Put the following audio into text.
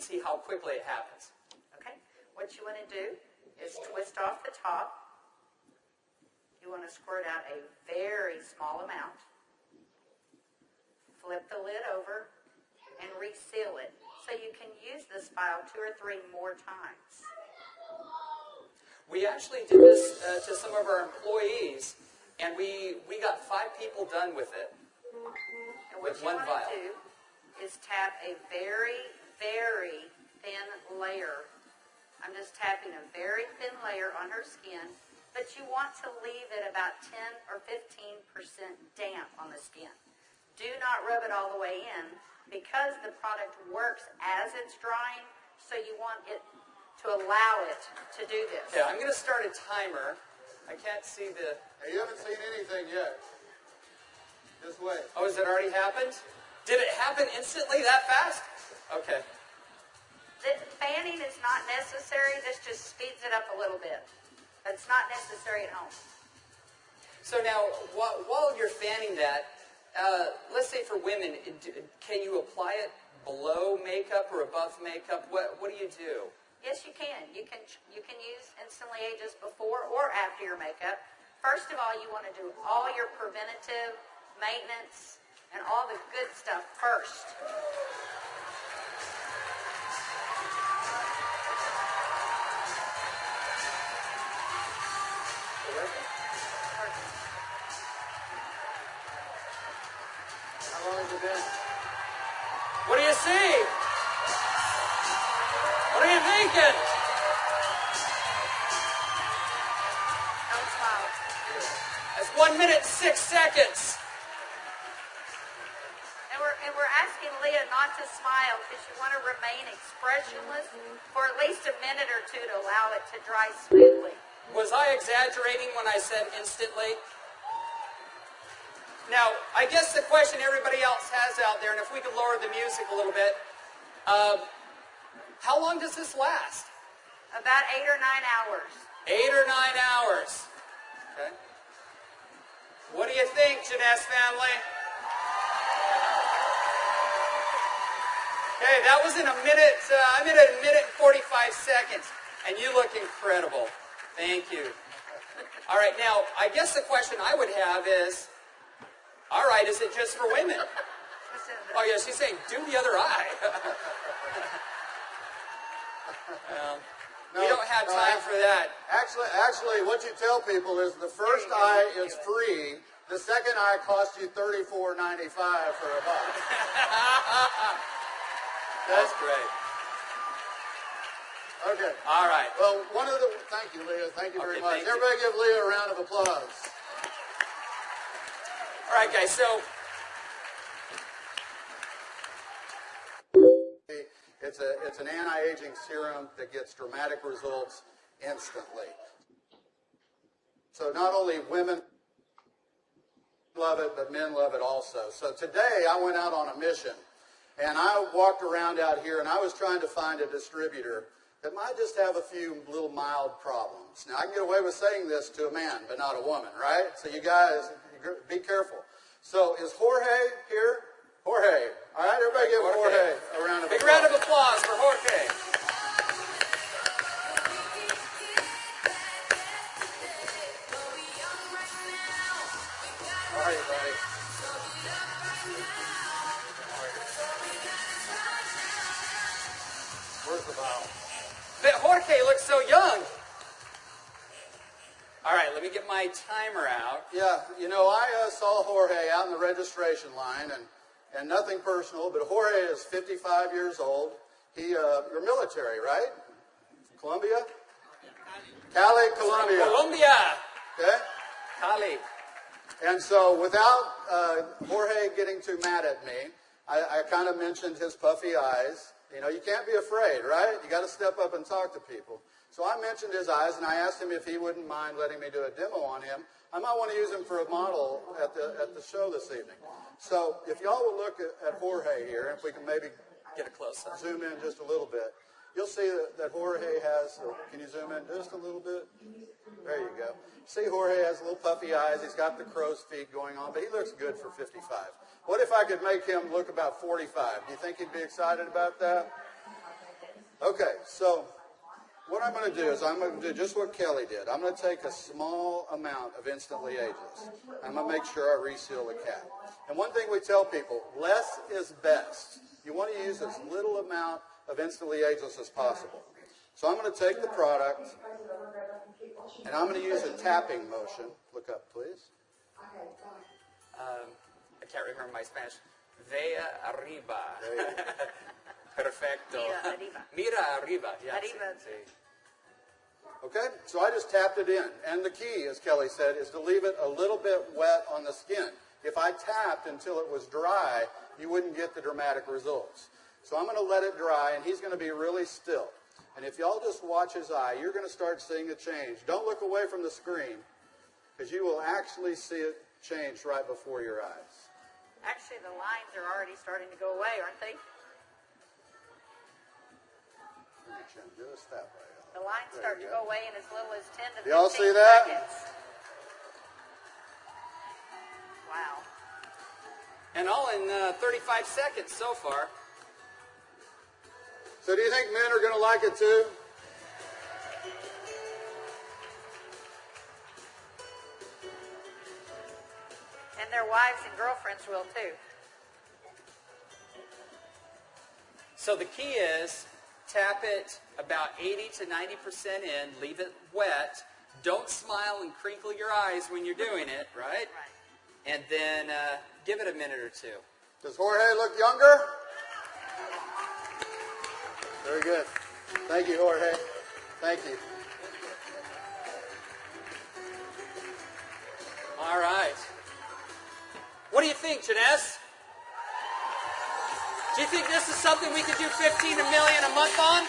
can see how quickly it happens. Okay. What you want to do is twist off the top. You want to squirt out a very small amount. Flip the lid over and reseal it so you can use this file 2 or 3 more times. We actually did this to some of our employees, and we got 5 people done with it. And what you want to do is tap a very, very thin layer. I'm just tapping a very thin layer on her skin, but you want to leave it about 10 or 15% damp on the skin. Do not rub it all the way in because the product works as it's drying, so you want it to allow it to do this. Yeah, I'm going to start a timer. I can't see the... Hey, you haven't seen anything yet. Just wait. Oh, has it already happened? Did it happen instantly that fast? Okay. The fanning is not necessary. This just speeds it up a little bit. It's not necessary at home. So now, while you're fanning that, let's say for women, can you apply it below makeup or above makeup? What do you do? Yes, you can. You can use Instantly Ages before or after your makeup. First of all, you want to do all your preventative maintenance and all the good stuff first. How long has it been? What do you see? What are you thinking? Don't smile. That's 1 minute 6 seconds. And we're asking Leah not to smile because you want to remain expressionless for at least a minute or 2 to allow it to dry smoothly. Was I exaggerating when I said instantly? Now, I guess the question everybody else has out there, and if we could lower the music a little bit, how long does this last? About 8 or 9 hours. 8 or 9 hours. Okay. What do you think, Jeunesse family? Okay, that was in a minute, I'm in a minute and 45 seconds, and you look incredible. Thank you. All right, now, I guess the question I would have is, all right, is it just for women? Oh, yeah, she's saying, do the other eye. We don't have time for that. Actually, what you tell people is the first eye is free. The second eye costs you $34.95 for a buck. That's great. Okay. All right. Well, thank you, Leah. Thank you very much. thank you. Everybody give Leah a round of applause. All right, guys, so it's an anti-aging serum that gets dramatic results instantly. So not only women love it, but men love it also. So today I went out on a mission, and I walked around out here, and I was trying to find a distributor that might just have a few little mild problems. Now, I can get away with saying this to a man, but not a woman, right? So you guys, be careful. So is Jorge here? Jorge. All right, everybody give Jorge a round of applause. big round of applause for Jorge. How are you, buddy? Where's the bottle? But Jorge looks so young. All right, let me get my timer out. Yeah, you know, I saw Jorge out in the registration line, and nothing personal, but Jorge is 55 years old. You're military, right? Colombia? Cali, Colombia. Colombia. Okay? Cali. And so without Jorge getting too mad at me, I kind of mentioned his puffy eyes. You know, you can't be afraid, right? You got to step up and talk to people. So I mentioned his eyes, and I asked him if he wouldn't mind letting me do a demo on him. I might want to use him for a model at the show this evening. So if y'all will look at Jorge here, if we can maybe Get a close-up. zoom in just a little bit, you'll see that Jorge has, can you zoom in just a little bit? There you go. See, Jorge has little puffy eyes. He's got the crow's feet going on, but he looks good for 55. What if I could make him look about 45? Do you think he'd be excited about that? Okay, so what I'm going to do is I'm going to do just what Kelly did. I'm going to take a small amount of Instantly Ageless. I'm going to make sure I reseal the cap. And one thing we tell people, less is best. You want to use as little amount of Instantly Ageless as possible. So I'm going to take the product, and I'm going to use a tapping motion. Look up, please. I can't remember my Spanish. Vea arriba. Perfecto. Mira arriba. Mira arriba. Yeah, Arriba. sí. Okay, so I just tapped it in. And the key, as Kelly said, is to leave it a little bit wet on the skin. If I tapped until it was dry, you wouldn't get the dramatic results. So I'm going to let it dry, and he's going to be really still. And if y'all just watch his eye, you're going to start seeing a change. Don't look away from the screen, because you will actually see it change right before your eyes. Actually, the lines are already starting to go away, aren't they? Just that way. The lines There start you to go. go away in as little as 10 to 15 Y'all see that? seconds. Wow. And all in 35 seconds so far. So do you think men are going to like it too? And their wives and girlfriends will too. So the key is tap it about 80 to 90% in, leave it wet. Don't smile and crinkle your eyes when you're doing it, right? Right. And then give it a minute or two. Does Jorge look younger? Very good. Thank you, Jorge. Thank you. All right. What do you think, Jeunesse? Do you think this is something we could do 15 million a month on?